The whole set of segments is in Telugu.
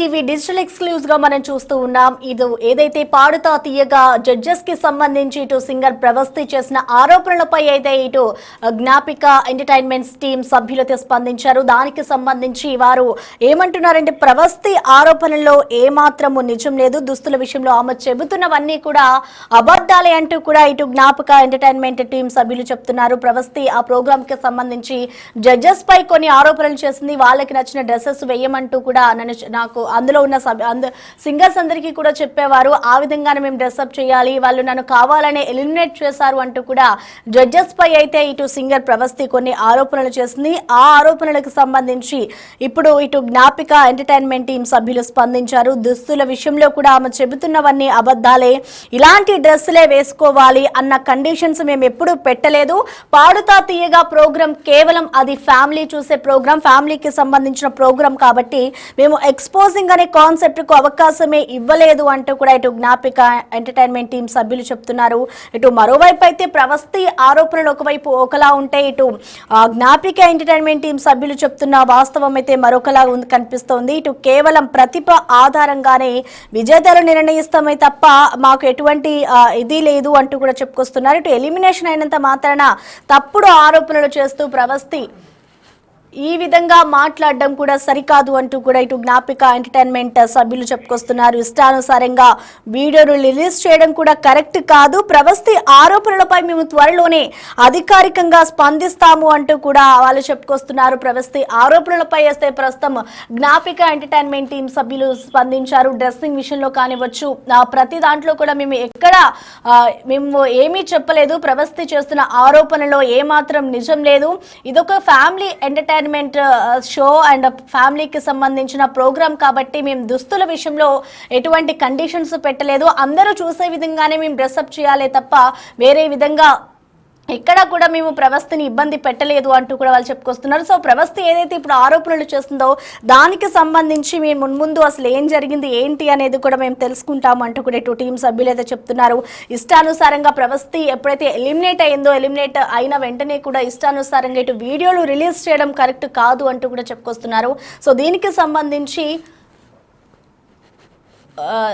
టీవీ డిజిటల్ ఎక్స్క్లూజివ్ గా మనం చూస్తూ ఉన్నాం. ఇది ఏదైతే పాడుతా తీయగా జడ్జెస్ కి సంబంధించి ఇటు సింగర్ ప్రవస్తి చేసిన ఆరోపణలపై అయితే ఇటు జ్ఞాపిక ఎంటర్టైన్మెంట్స్ టీం సభ్యులతో స్పందించారు. దానికి సంబంధించి వారు ఏమంటున్నారంటే ప్రవస్తి ఆరోపణల్లో ఏమాత్రము నిజం లేదు, దుస్తుల విషయంలో ఆమె చెబుతున్నవన్నీ కూడా అబద్ధాలే అంటూ కూడా ఇటు జ్ఞాపిక ఎంటర్టైన్మెంట్ టీం సభ్యులు చెప్తున్నారు. ప్రవస్తి ఆ ప్రోగ్రామ్ కి సంబంధించి జడ్జెస్ పై కొన్ని ఆరోపణలు చేసింది, వాళ్ళకి నచ్చిన డ్రెస్సెస్ వేయమంటూ కూడా నాకు అందులో ఉన్న సింగర్స్ అందరికీ కూడా చెప్పేవారు. ఆ విధంగానే మేము డ్రెస్అప్ చేయాలి, వాళ్ళు నన్ను కావాలనే ఎలిమినేట్ చేశారు అంటూ కూడా జడ్జెస్ పై అయితే ఇటు సింగర్ ప్రవస్తి కొన్ని ఆరోపణలు చేసింది. ఆ ఆరోపణలకు సంబంధించి ఇప్పుడు ఇటు జ్ఞాపిక ఎంటర్టైన్మెంట్ టీం సభ్యులు స్పందించారు. దుస్తుల విషయంలో కూడా ఆమె చెబుతున్నవన్నీ అబద్ధాలే, ఇలాంటి డ్రెస్సులే వేసుకోవాలి అన్న కండిషన్స్ మేము ఎప్పుడూ పెట్టలేదు. పాడుతా తీయగా ప్రోగ్రాం కేవలం అది ఫ్యామిలీ చూసే ప్రోగ్రాం, ఫ్యామిలీకి సంబంధించిన ప్రోగ్రాం కాబట్టి మేము ఎక్స్పోజింగ్ అనే కాన్సెప్ట్ కు అవకాశమే ఇవ్వలేదు అంటూ కూడా ఇటు జ్ఞాపిక ఎంటర్టైన్మెంట్ టీం సభ్యులు చెప్తున్నారు. ఇటు మరోవైపు అయితే ప్రవస్తి ఆరోపణలు ఒకవైపు ఒకలా ఉంటే ఇటు జ్ఞాపిక ఎంటర్టైన్మెంట్ టీం సభ్యులు చెప్తున్న వాస్తవం అయితే మరొకలా కనిపిస్తోంది. ఇటు కేవలం ప్రతిభ ఆధారంగానే విజేతలు నిర్ణయిస్తామే తప్ప మాకు ఎటువంటి ఇది లేదు అంటూ కూడా చెప్పుకొస్తున్నారు. ఇటు ఎలిమినేషన్ అయినంత మాత్రాన తప్పుడు ఆరోపణలు చేస్తూ ప్రవస్తి ఈ విధంగా మాట్లాడడం కూడా సరికాదు అంటూ కూడా ఇటు జ్ఞాపిక ఎంటర్టైన్మెంట్ సభ్యులు చెప్పుకొస్తున్నారు. ఇష్టానుసారంగా వీడియోను రిలీజ్ చేయడం కూడా కరెక్ట్ కాదు. ప్రవస్తి ఆరోపణలపై మేము త్వరలోనే అధికారికంగా స్పందిస్తాము అంటూ కూడా వాళ్ళు చెప్పుకొస్తున్నారు. ప్రవస్తి ఆరోపణలపై వేస్తే ప్రస్తుతం జ్ఞాపిక ఎంటర్టైన్మెంట్ టీం సభ్యులు స్పందించారు. డ్రెస్సింగ్ విషయంలో కానివచ్చు, ప్రతి దాంట్లో కూడా మేము ఏమీ చెప్పలేదు. ప్రవస్తి చేస్తున్న ఆరోపణలో ఏమాత్రం నిజం లేదు. ఇదొక ఫ్యామిలీ ఎంటర్టైన్మెంట్ షో అండ్ ఫ్యామిలీకి సంబంధించిన ప్రోగ్రామ్ కాబట్టి మేము దుస్తుల విషయంలో ఎటువంటి కండిషన్స్ పెట్టలేదు. అందరూ చూసే విధంగానే మేము డ్రెస్అప్ చేయాలి తప్ప వేరే విధంగా ఎక్కడ కూడా మేము ప్రవస్తిని ఇబ్బంది పెట్టలేదు అంటూ కూడా వాళ్ళు చెప్పుకొస్తున్నారు. సో ప్రవస్తి ఏదైతే ఇప్పుడు ఆరోపణలు చేస్తుందో దానికి సంబంధించి మేము మున్ముందు అసలు ఏం జరిగింది ఏంటి అనేది కూడా మేము తెలుసుకుంటాము అంటూ కూడా ఇటు టీం సభ్యులు అయితే చెప్తున్నారు. ఇష్టానుసారంగా ప్రవస్తి ఎప్పుడైతే ఎలిమినేట్ అయిన వెంటనే కూడా ఇష్టానుసారంగా ఇటు వీడియోలు రిలీజ్ చేయడం కరెక్ట్ కాదు అంటూ కూడా చెప్పుకొస్తున్నారు. సో దీనికి సంబంధించి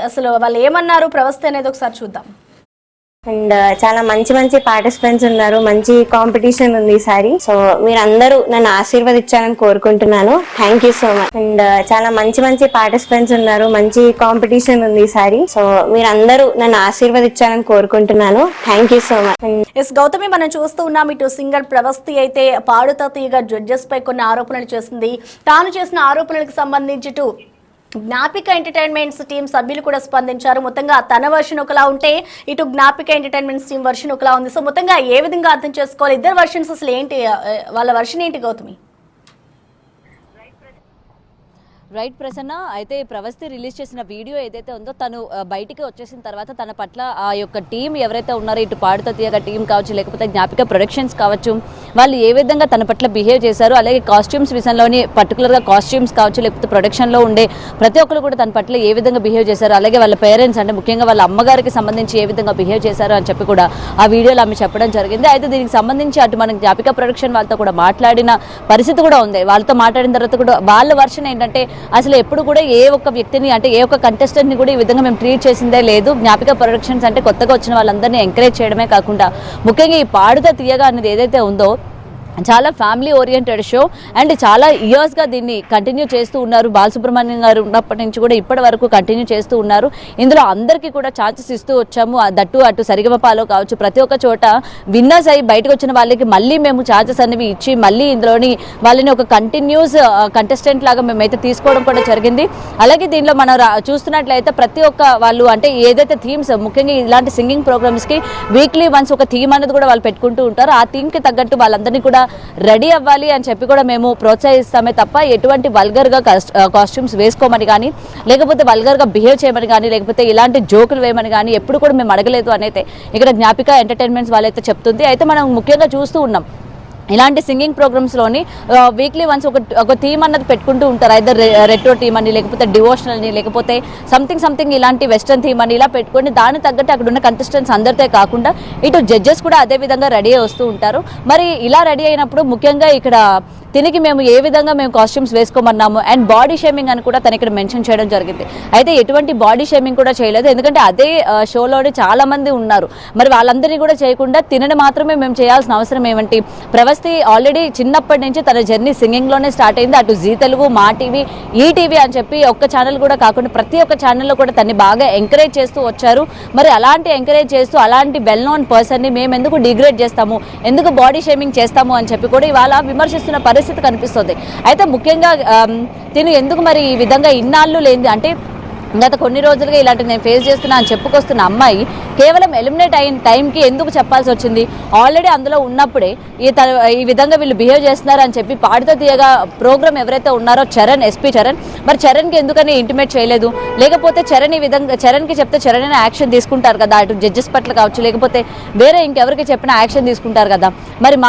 అసలు వాళ్ళు ఏమన్నారు ప్రవస్తి అనేది ఒకసారి చూద్దాం. అండ్ చాలా మంచి పార్టిసిపెంట్స్ ఉన్నారు, మంచి కాంపిటీషన్ ఉంది ఈసారి. సో మీరందరూ నన్ను ఆశీర్వదించాలని కోరుకుంటున్నాను. Thank you so much. And చాలా మంచి పార్టిసిపెంట్స్ ఉన్నారు, మంచి కాంపిటీషన్ ఉంది ఈసారి. సో మీరందరూ నన్ను ఆశీర్వదించాలని కోరుకుంటున్నాను. Thank you so much. Yes Gautami, మనం చూస్తూ ఉన్నాం ఇటు సింగర్ ప్రవస్తి అయితే పాడుతా తీయగా జడ్జెస్ పై కొన్ని ఆరోపణలు చేసింది. తాను చేసిన ఆరోపణలకు సంబంధించి ఇటు జ్ఞాపిక ఎంటర్టైన్మెంట్స్ టీం సభ్యులు కూడా స్పందించారు. మొత్తంగా తన వర్షన్ ఒకలా ఉంటే ఇటు జ్ఞాపిక ఎంటర్టైన్మెంట్స్ టీం వర్షన్ ఒకలా ఉంది. సో మొత్తంగా ఏ విధంగా అర్థం చేసుకోవాలి ఇద్దరు వర్షన్స్, అసలు ఏంటి వాళ్ళ వర్షన్ ఏంటి గౌతమి? రైట్ ప్రసన్న, అయితే ప్రవస్తి రిలీజ్ చేసిన వీడియో ఏదైతే ఉందో తను బయటికి వచ్చేసిన తర్వాత తన పట్ల ఆ యొక్క టీం ఎవరైతే ఉన్నారో ఇటు పాడుతా తీయగా టీం కావచ్చు, లేకపోతే జ్ఞాపిక ప్రొడక్షన్స్ కావచ్చు, వాళ్ళు ఏ విధంగా తన పట్ల బిహేవ్ చేశారు, అలాగే కాస్ట్యూమ్స్ విషయంలోని పర్టికులర్గా కాస్ట్యూమ్స్ కావచ్చు, లేకపోతే ప్రొడక్షన్లో ఉండే ప్రతి ఒక్కరు కూడా తన పట్ల ఏ విధంగా బిహేవ్ చేశారు, అలాగే వాళ్ళ పేరెంట్స్ అంటే ముఖ్యంగా వాళ్ళ అమ్మగారికి సంబంధించి ఏ విధంగా బిహేవ్ చేశారు అని చెప్పి కూడా ఆ వీడియోలో ఆమె చెప్పడం జరిగింది. అయితే దీనికి సంబంధించి అటు మన జ్ఞాపిక ప్రొడక్షన్ వాళ్ళతో కూడా మాట్లాడిన పరిస్థితి కూడా ఉంది. వాళ్ళతో మాట్లాడిన తర్వాత కూడా వాళ్ళ వర్షన్ ఏంటంటే అసలు ఎప్పుడు కూడా ఏ ఒక్క వ్యక్తిని అంటే ఏ ఒక్క కంటెస్టెంట్ని కూడా ఈ విధంగా మేము ట్రీట్ చేసిందే లేదు. జ్ఞాపిక ప్రొడక్షన్స్ అంటే కొత్తగా వచ్చిన వాళ్ళందరినీ ఎంకరేజ్ చేయడమే కాకుండా ముఖ్యంగా ఈ పాడుతా తీయగా అనేది ఏదైతే ఉందో చాలా ఫ్యామిలీ ఓరియంటెడ్ షో అండ్ చాలా ఇయర్స్గా దీన్ని కంటిన్యూ చేస్తూ ఉన్నారు. బాలసుబ్రహ్మణ్యం గారు ఉన్నప్పటి నుంచి కూడా ఇప్పటి వరకు కంటిన్యూ చేస్తూ ఉన్నారు. ఇందులో అందరికీ కూడా ఛాన్సెస్ ఇస్తూ వచ్చాము. దట్టు అటు సరిగమపాలో కావచ్చు, ప్రతి ఒక్క చోట విన్నర్స్ అయ్యి బయటకు వచ్చిన వాళ్ళకి మళ్ళీ మేము ఛాన్సెస్ అనేవి ఇచ్చి మళ్ళీ ఇందులోని వాళ్ళని ఒక కంటిన్యూస్ కంటెస్టెంట్ లాగా మేమైతే తీసుకోవడం కూడా జరిగింది. అలాగే దీనిలో మనం చూస్తున్నట్లయితే ప్రతి ఒక్క వాళ్ళు అంటే ఏదైతే థీమ్స్ ముఖ్యంగా ఇలాంటి సింగింగ్ ప్రోగ్రామ్స్కి వీక్లీ వన్స్ ఒక థీమ్ అనేది కూడా వాళ్ళు పెట్టుకుంటూ ఉంటారు. ఆ థీమ్కి తగ్గట్టు వాళ్ళందరినీ కూడా రెడీ అవ్వాలి అని చెప్పి కూడా మేము ప్రోత్సహిస్తామే తప్ప ఎటువంటి వల్గర్గా కాస్ట్యూమ్స్ వేసుకోమని కానీ, లేకపోతే వల్గర్గా బిహేవ్ చేయమని కానీ, లేకపోతే ఇలాంటి జోకులు వేయమని కానీ ఎప్పుడు కూడా మేము అడగలేదు అనేది ఇక్కడ జ్ఞాపిక ఎంటర్టైన్మెంట్స్ వాళ్ళైతే చెప్తుంది. అయితే మనం ముఖ్యంగా చూస్తూ ఉన్నాం ఇలాంటి సింగింగ్ ప్రోగ్రామ్స్లోని వీక్లీ వన్స్ ఒక థీమ్ అన్నది పెట్టుకుంటూ ఉంటారు. ఐదర్ రెట్రో థీమ్ అని, లేకపోతే డివోషనల్ని, లేకపోతే సంథింగ్ ఇలాంటి వెస్టర్న్ థీమ్ అని ఇలా పెట్టుకొని దాని తగ్గట్టు అక్కడ ఉన్న కంటెస్టెంట్స్ అందరితో కాకుండా ఇటు జడ్జెస్ కూడా అదే విధంగా రెడీ అయి వస్తూ ఉంటారు. మరి ఇలా రెడీ అయినప్పుడు ముఖ్యంగా ఇక్కడ తినికి మేము ఏ విధంగా మేము కాస్ట్యూమ్స్ వేసుకోమన్నాము అండ్ బాడీ షేమింగ్ అని కూడా తను ఇక్కడ మెన్షన్ చేయడం జరిగింది. అయితే ఎటువంటి బాడీ షేమింగ్ కూడా చేయలేదు, ఎందుకంటే అదే షోలోనే చాలా మంది ఉన్నారు. మరి వాళ్ళందరినీ కూడా చేయకుండా తినని మాత్రమే మేము చేయాల్సిన అవసరం ఏమంటి? ప్రవస్తి ఆల్రెడీ చిన్నప్పటి నుంచి తన జర్నీ సింగింగ్లోనే స్టార్ట్ అయింది. అటు జీ తెలుగు, మా టీవీ, ఈటీవీ అని చెప్పి ఒక్క ఛానల్ కూడా కాకుండా ప్రతి ఒక్క ఛానల్లో కూడా తన్ని బాగా ఎంకరేజ్ చేస్తూ వచ్చారు. మరి అలాంటి ఎంకరేజ్ చేస్తూ అలాంటి వెల్ నోన్ పర్సన్ని మేము ఎందుకు డిగ్రేడ్ చేస్తాము, ఎందుకు బాడీ షేమింగ్ చేస్తాము అని చెప్పి కూడా ఇవాళ విమర్శిస్తున్న పరిస్థితి కనిపిస్తుంది. అయితే ముఖ్యంగా తిను ఎందుకు మరి ఈ విధంగా ఇన్నాళ్ళు లేనిది అంటే గత కొన్ని రోజులుగా ఇలాంటి నేను ఫేస్ చేస్తున్నా అని చెప్పుకొస్తున్న అమ్మాయి కేవలం ఎలిమినేట్ అయిన టైంకి ఎందుకు చెప్పాల్సి వచ్చింది? ఆల్రెడీ అందులో ఉన్నప్పుడే ఈ విధంగా వీళ్ళు బిహేవ్ చేస్తున్నారు అని చెప్పి పాడుతో తీయగా ప్రోగ్రామ్ ఎవరైతే ఉన్నారో చరణ్, ఎస్పీ చరణ్, మరి చరణ్కి ఎందుకని ఇంటిమేట్ చేయలేదు? లేకపోతే చరణ్ ఈ విధంగా చరణ్కి చెప్తే చరణ్ అయినా యాక్షన్ తీసుకుంటారు కదా, అటు జడ్జెస్ పట్ల కావచ్చు, లేకపోతే వేరే ఇంకెవరికి చెప్పినా యాక్షన్ తీసుకుంటారు కదా, మరి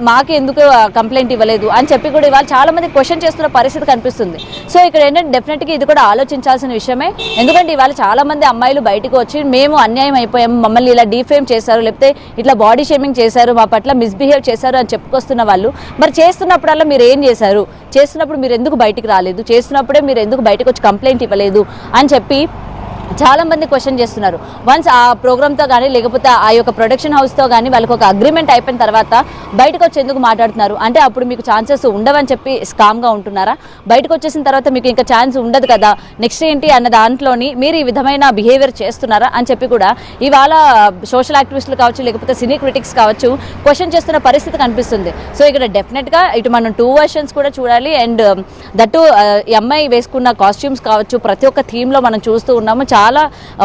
మాకు ఎందుకు కంప్లైంట్ ఇవ్వలేదు అని చెప్పి కూడా ఇవాళ చాలా మంది క్వశ్చన్ చేస్తున్న పరిస్థితి కనిపిస్తుంది. సో ఇక్కడ ఏంటంటే డెఫినెట్గా ఇది కూడా ఆలోచించాల్సిన విషయమే. ఎందుకంటే ఇవాళ చాలా మంది అమ్మాయిలు బయటకు వచ్చి మేము అన్యాయం అయిపోయాము, మమ్మల్ని ఇలా డీఫేమ్ చేశారు, లేకపోతే ఇట్లా బాడీ షేమింగ్ చేశారు, మా పట్ల మిస్బిహేవ్ చేశారు అని చెప్పుకొస్తున్న వాళ్ళు మరి చేస్తున్నప్పుడల్లా మీరు ఏం చేశారు, చేస్తున్నప్పుడు మీరు ఎందుకు బయటికి రాలేదు, చేస్తున్నప్పుడే మీరు ఎందుకు బయటకు వచ్చి కంప్లైంట్ ఇవ్వలేదు అని చెప్పి చాలా మంది క్వశ్చన్ చేస్తున్నారు. వన్స్ ఆ ప్రోగ్రామ్తో కానీ లేకపోతే ఆ యొక్క ప్రొడక్షన్ హౌస్తో కానీ వాళ్ళకి ఒక అగ్రిమెంట్ అయిపోయిన తర్వాత బయటకు వచ్చి ఎందుకు మాట్లాడుతున్నారు అంటే అప్పుడు మీకు ఛాన్సెస్ ఉండవని చెప్పి స్కామ్గా ఉంటున్నారా? బయటకు వచ్చేసిన తర్వాత మీకు ఇంకా ఛాన్స్ ఉండదు కదా, నెక్స్ట్ ఏంటి అన్న దాంట్లోని మీరు ఈ విధమైన బిహేవియర్ చేస్తున్నారా అని చెప్పి కూడా ఇవాళ సోషల్ యాక్టివిస్టులు కావచ్చు, లేకపోతే సినీ క్రిటిక్స్ కావచ్చు క్వశ్చన్ చేస్తున్న పరిస్థితి కనిపిస్తుంది. సో ఇక్కడ డెఫినెట్గా ఇటు మనం 2 వర్షన్స్ కూడా చూడాలి. అండ్ దట్టు ఈ అమ్మాయి వేసుకున్న కాస్ట్యూమ్స్ కావచ్చు ప్రతి ఒక్క థీమ్లో మనం చూస్తూ ఉన్నాము, చాలా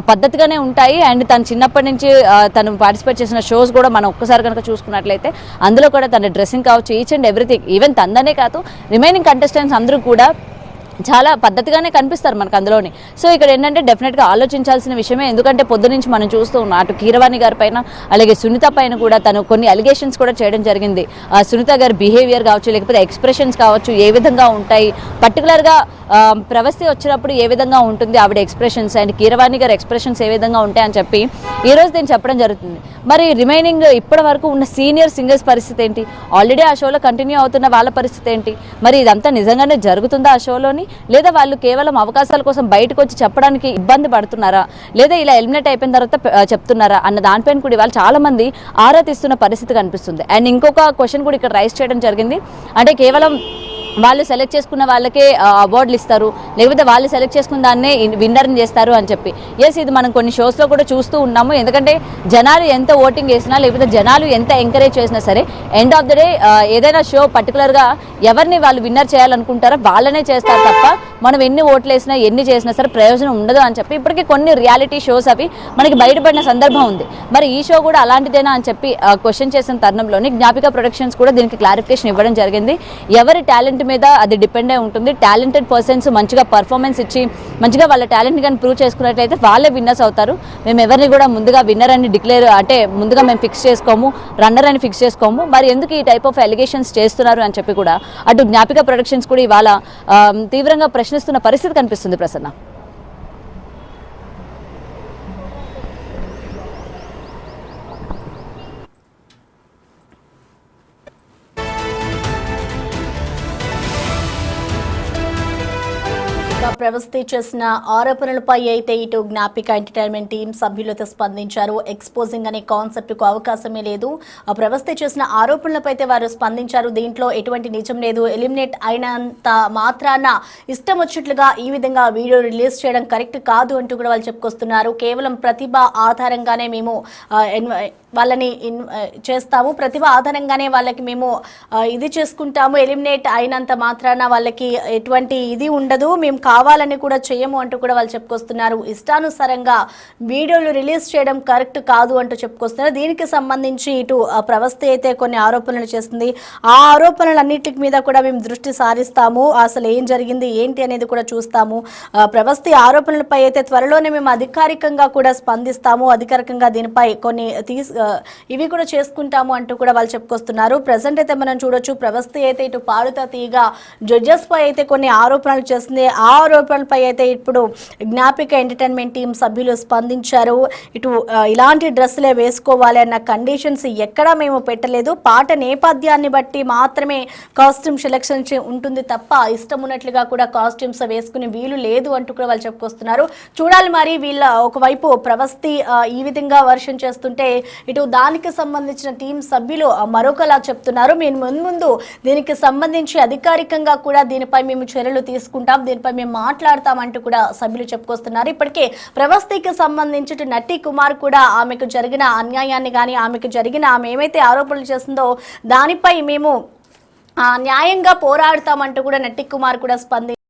పద్ధతిగానే ఉంటాయి. అండ్ తను చిన్నప్పటి నుంచి తను పార్టిసిపేట్ చేసిన షోస్ కూడా మనం ఒక్కసారి కనుక చూసుకున్నట్లయితే అందులో కూడా తన డ్రెస్సింగ్ కావచ్చు, ఈచ్ అండ్ ఎవ్రీథింగ్, ఈవెన్ తందనే కాదు రిమైనింగ్ కంటెస్టెంట్స్ అందరూ కూడా చాలా పద్ధతిగానే కనిపిస్తారు మనకు అందులోని. సో ఇక్కడ ఏంటంటే డెఫినెట్గా ఆలోచించాల్సిన విషయమే. ఎందుకంటే పొద్దు నుంచి మనం చూస్తూ ఉన్నాం అటు కీరవాణి గారి పైన అలాగే సునీత పైన కూడా తను కొన్ని అలిగేషన్స్ కూడా చేయడం జరిగింది. సునీత గారి బిహేవియర్ కావచ్చు, లేకపోతే ఎక్స్ప్రెషన్స్ కావచ్చు ఏ విధంగా ఉంటాయి, పర్టికులర్గా ప్రవస్తి వచ్చినప్పుడు ఏ విధంగా ఉంటుంది ఆవిడ ఎక్స్ప్రెషన్స్, అండ్ కీరవాణి గారి ఎక్స్ప్రెషన్స్ ఏ విధంగా ఉంటాయని చెప్పి ఈరోజు నేను చెప్పడం జరుగుతుంది. మరి రిమైనింగ్ ఇప్పటి వరకు ఉన్న సీనియర్ సింగర్స్ పరిస్థితి ఏంటి? ఆల్రెడీ ఆ షోలో కంటిన్యూ అవుతున్న వాళ్ళ పరిస్థితి ఏంటి? మరి ఇదంతా నిజంగానే జరుగుతుందా ఆ షోలోని, లేదా వాళ్ళు కేవలం అవకాశాల కోసం బయటకు వచ్చి చెప్పడానికి ఇబ్బంది పడుతున్నారా, లేదా ఇలా ఎలిమినేట్ అయిపోయిన తర్వాత చెప్తున్నారా అన్న దానిపైన కూడా ఇవాళ చాలా మంది ఆరా తీస్తున్న పరిస్థితి కనిపిస్తుంది. అండ్ ఇంకొక క్వశ్చన్ కూడా ఇక్కడ రైజ్ చేయడం జరిగింది, అంటే కేవలం వాళ్ళు సెలెక్ట్ చేసుకున్న వాళ్ళకే అవార్డులు ఇస్తారు, లేకపోతే వాళ్ళు సెలెక్ట్ చేసుకున్న దాన్నే విన్నర్ని చేస్తారు అని చెప్పి. ఎస్, ఇది మనం కొన్ని షోస్లో కూడా చూస్తూ ఉన్నాము. ఎందుకంటే జనాలు ఎంత ఓటింగ్ చేసినా లేకపోతే జనాలు ఎంత ఎంకరేజ్ చేసినా సరే ఎండ్ ఆఫ్ ద డే ఏదైనా షో పర్టికులర్గా ఎవరిని వాళ్ళు విన్నర్ చేయాలనుకుంటారో వాళ్ళనే చేస్తారు తప్ప మనం ఎన్ని ఓట్లు వేసినా ఎన్ని చేసినా సరే ప్రయోజనం ఉండదు అని చెప్పి ఇప్పటికీ కొన్ని రియాలిటీ షోస్ అవి మనకి బయటపడిన సందర్భం ఉంది. మరి ఈ షో కూడా అలాంటిదేనా అని చెప్పి క్వశ్చన్ చేసిన తరుణంలోని జ్ఞాపిక ప్రొడక్షన్స్ కూడా దీనికి క్లారిఫికేషన్ ఇవ్వడం జరిగింది. ఎవరి టాలెంట్ మీద అది డిపెండ్ అయి ఉంటుంది. టాలెంటెడ్ పర్సన్స్ మంచిగా పర్ఫార్మెన్స్ ఇచ్చి మంచిగా వాళ్ళ టాలెంట్ కానీ ప్రూవ్ చేసుకున్నట్లయితే వాళ్ళే విన్నర్స్ అవుతారు. మేము ఎవరిని కూడా ముందుగా విన్నర్ అని డిక్లేర్ అంటే ముందుగా మేము ఫిక్స్ చేసుకోము, రన్నర్ అని ఫిక్స్ చేసుకోము. మరి ఎందుకు ఈ టైప్ ఆఫ్ ఎలిగేషన్స్ చేస్తున్నారు అని చెప్పి కూడా అటు జ్ఞాపిక ప్రొడక్షన్స్ కూడా ఇవాళ తీవ్రంగా ప్రశ్నిస్తున్న పరిస్థితి కనిపిస్తుంది. ప్రసన్న, ప్రవస్తి చేసిన ఆరోపణలపై అయితే ఇటు జ్ఞాపిక ఎంటర్టైన్మెంట్ టీం సభ్యులతో స్పందించారు. ఎక్స్పోజింగ్ అనే కాన్సెప్ట్ కు అవకాశమే లేదు. ప్రవస్తి చేసిన ఆరోపణలపై అయితే వారు స్పందించారు. దీంట్లో ఎటువంటి నిజం లేదు. ఎలిమినేట్ అయినంత మాత్రాన ఇష్టం వచ్చినట్లుగా ఈ విధంగా వీడియో రిలీజ్ చేయడం కరెక్ట్ కాదు అంటూ కూడా వాళ్ళు చెప్పుకొస్తున్నారు. కేవలం ప్రతిభ ఆధారంగానే మేము వాళ్ళని చేస్తాము, ప్రతిభ ఆధారంగానే వాళ్ళకి మేము ఇది చేసుకుంటాము, ఎలిమినేట్ అయినంత మాత్రాన వాళ్ళకి ఎటువంటి ఇది ఉండదు, మేము కావాలని కూడా చేయము అంటూ కూడా వాళ్ళు చెప్పుకొస్తున్నారు. ఇష్టానుసారంగా వీడియోలు రిలీజ్ చేయడం కరెక్ట్ కాదు అంటూ చెప్పుకొస్తున్నారు. దీనికి సంబంధించి ఇటు ప్రవస్తి అయితే కొన్ని ఆరోపణలు చేస్తుంది. ఆ ఆరోపణలన్నిటి మీద కూడా మేము దృష్టి సారిస్తాము, అసలు ఏం జరిగింది ఏంటి అనేది కూడా చూస్తాము. ప్రవస్తి ఆరోపణలపై అయితే త్వరలోనే మేము అధికారికంగా కూడా స్పందిస్తాము, అధికారికంగా దీనిపై కొన్ని ఇవి కూడా చేసుకుంటాము అంటూ కూడా వాళ్ళు చెప్పుకొస్తున్నారు. ప్రజెంట్ అయితే మనం చూడొచ్చు ప్రవస్తి అయితే ఇటు పాడుతా తీయగా జడ్జెస్ పై అయితే కొన్ని ఆరోపణలు చేస్తుంది. ఆ ఆరోపణలపై అయితే ఇప్పుడు జ్ఞాపిక ఎంటర్టైన్మెంట్ టీం సభ్యులు స్పందించారు. ఇటు ఇలాంటి డ్రెస్సులే వేసుకోవాలి అన్న కండిషన్స్ ఎక్కడా మేము పెట్టలేదు, పాట నేపథ్యాన్ని బట్టి మాత్రమే కాస్ట్యూమ్ సెలెక్షన్ ఉంటుంది తప్ప ఇష్టం ఉన్నట్లుగా కూడా కాస్ట్యూమ్స్ వేసుకునే వీలు లేదు అంటూ కూడా వాళ్ళు చెప్పుకొస్తున్నారు. చూడాలి మరి వీళ్ళ ఒకవైపు ప్రవస్తి ఈ విధంగా వర్షం చేస్తుంటే ఇటు దానికి సంబంధించిన టీం సభ్యులు మరొకలా చెప్తున్నారు. మేము ముందు దీనికి సంబంధించి అధికారికంగా కూడా దీనిపై మేము చర్యలు తీసుకుంటాం, దీనిపై మేము మాట్లాడతామంటూ కూడా సభ్యులు చెప్పుకొస్తున్నారు. ఇప్పటికే ప్రవస్తికి సంబంధించి నటి కుమార్ కూడా ఆమెకు జరిగిన అన్యాయాన్ని కానీ ఆమె ఏమైతే ఆరోపణలు చేస్తుందో దానిపై మేము న్యాయంగా పోరాడతామంటూ కూడా నటి కుమార్ కూడా